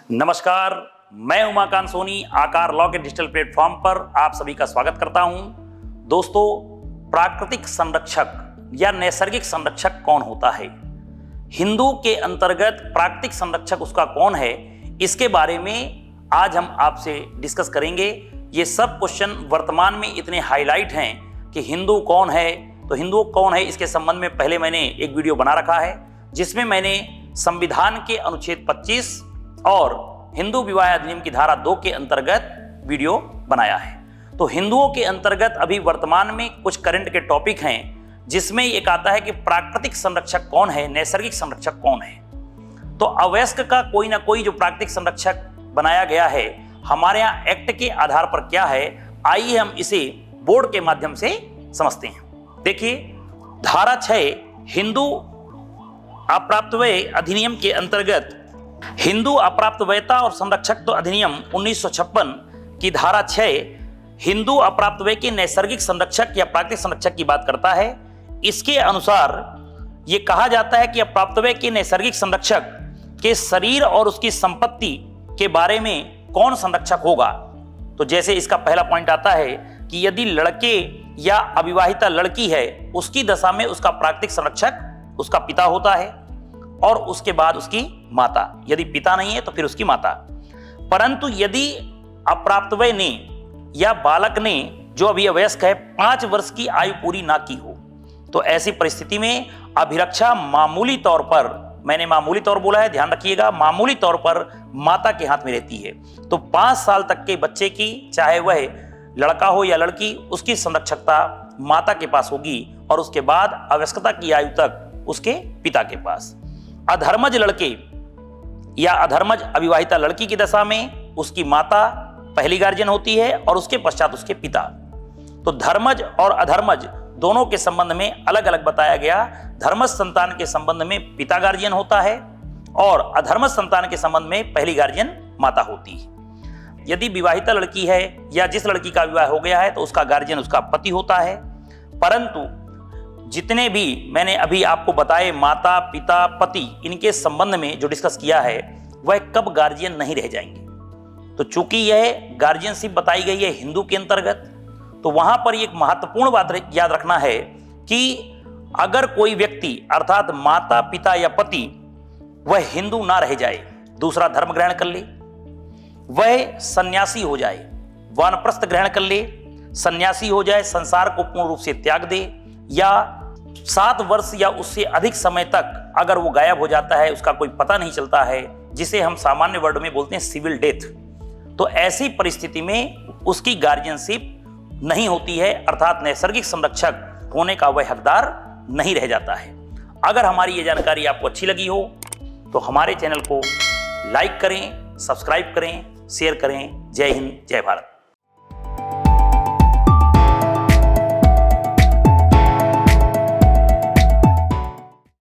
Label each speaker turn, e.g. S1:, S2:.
S1: नमस्कार, मैं उमाकांत सोनी आकार लॉ के डिजिटल प्लेटफॉर्म पर आप सभी का स्वागत करता हूं। दोस्तों, प्राकृतिक संरक्षक या नैसर्गिक संरक्षक कौन होता है? हिंदू के अंतर्गत प्राकृतिक संरक्षक उसका कौन है, इसके बारे में आज हम आपसे डिस्कस करेंगे। ये सब क्वेश्चन वर्तमान में इतने हाईलाइट हैं कि हिंदू कौन है, तो हिंदू कौन है इसके संबंध में पहले मैंने एक वीडियो बना रखा है, जिसमें मैंने संविधान के अनुच्छेद 25 और हिंदू विवाह अधिनियम की धारा 2 के अंतर्गत वीडियो बनाया है। तो हिंदुओं के अंतर्गत अभी वर्तमान में कुछ करंट के टॉपिक हैं, जिसमें एक आता है कि प्राकृतिक संरक्षक कौन है, नैसर्गिक संरक्षक कौन है। तो अवयस्क का कोई ना कोई जो प्राकृतिक संरक्षक बनाया गया है, हमारे यहाँ एक्ट के आधार पर क्या है, आइए हम इसे बोर्ड के माध्यम से समझते हैं। देखिए, धारा 6 हिंदू अप्राप्तव्य अधिनियम के अंतर्गत हिंदू अप्राप्तव्यता और संरक्षकत्व अधिनियम 1956 की धारा 6 हिंदू अप्राप्तव्य के नैसर्गिक संरक्षक या प्राकृतिक संरक्षक की बात करता है। इसके अनुसार यह कहा जाता है कि अप्राप्तव्य के नैसर्गिक संरक्षक के शरीर और उसकी संपत्ति के बारे में कौन संरक्षक होगा। तो जैसे इसका पहला पॉइंट आता है कि यदि लड़के या अविवाहिता लड़की है, उसकी दशा में उसका प्राकृतिक संरक्षक उसका पिता होता है और उसके बाद उसकी माता। यदि पिता नहीं है तो फिर उसकी माता। परंतु यदि अप्राप्तव्य ने या बालक ने जो अभी अवयस्क है 5 वर्ष की आयु पूरी ना की हो, तो ऐसी परिस्थिति में अभिरक्षा मामूली तौर पर, मैंने मामूली तौर बोला है, ध्यान रखिएगा, मामूली तौर पर माता के हाथ में रहती है। तो 5 साल तक के बच्चे की, चाहे वह लड़का हो या लड़की, उसकी संरक्षकता माता के पास होगी और उसके बाद अवयस्कता की आयु तक उसके पिता के पास। अधर्मज लड़के या अधर्मज अविवाहिता लड़की की दशा में उसकी माता पहली गार्जियन होती है और उसके पश्चात उसके पिता। तो धर्मज और अधर्मज दोनों के संबंध में अलग अलग बताया गया। धर्मज संतान के संबंध में पिता गार्जियन होता है और अधर्मज संतान के संबंध में पहली गार्जियन माता होती है। यदि विवाहिता लड़की है या जिस लड़की का विवाह हो गया है तो उसका गार्जियन उसका पति होता है। परंतु जितने भी मैंने अभी आपको बताए माता, पिता, पति, इनके संबंध में जो डिस्कस किया है, वह कब गार्जियन नहीं रह जाएंगे। तो चूंकि यह गार्जियनशिप बताई गई है हिंदू के अंतर्गत, तो वहां पर एक महत्वपूर्ण बात याद रखना है कि अगर कोई व्यक्ति अर्थात माता, पिता या पति वह हिंदू ना रह जाए, दूसरा धर्म ग्रहण कर ले, वह सन्यासी हो जाए, वानप्रस्थ ग्रहण कर ले, सन्यासी हो जाए, संसार को पूर्ण रूप से त्याग दे, या 7 वर्ष या उससे अधिक समय तक अगर वो गायब हो जाता है, उसका कोई पता नहीं चलता है, जिसे हम सामान्य वर्ड में बोलते हैं सिविल डेथ, तो ऐसी परिस्थिति में उसकी गार्जियनशिप नहीं होती है, अर्थात नैसर्गिक संरक्षक होने का वह हकदार नहीं रह जाता है। अगर हमारी ये जानकारी आपको अच्छी लगी हो तो हमारे चैनल को लाइक करें, सब्सक्राइब करें, शेयर करें। जय हिंद, जय भारत।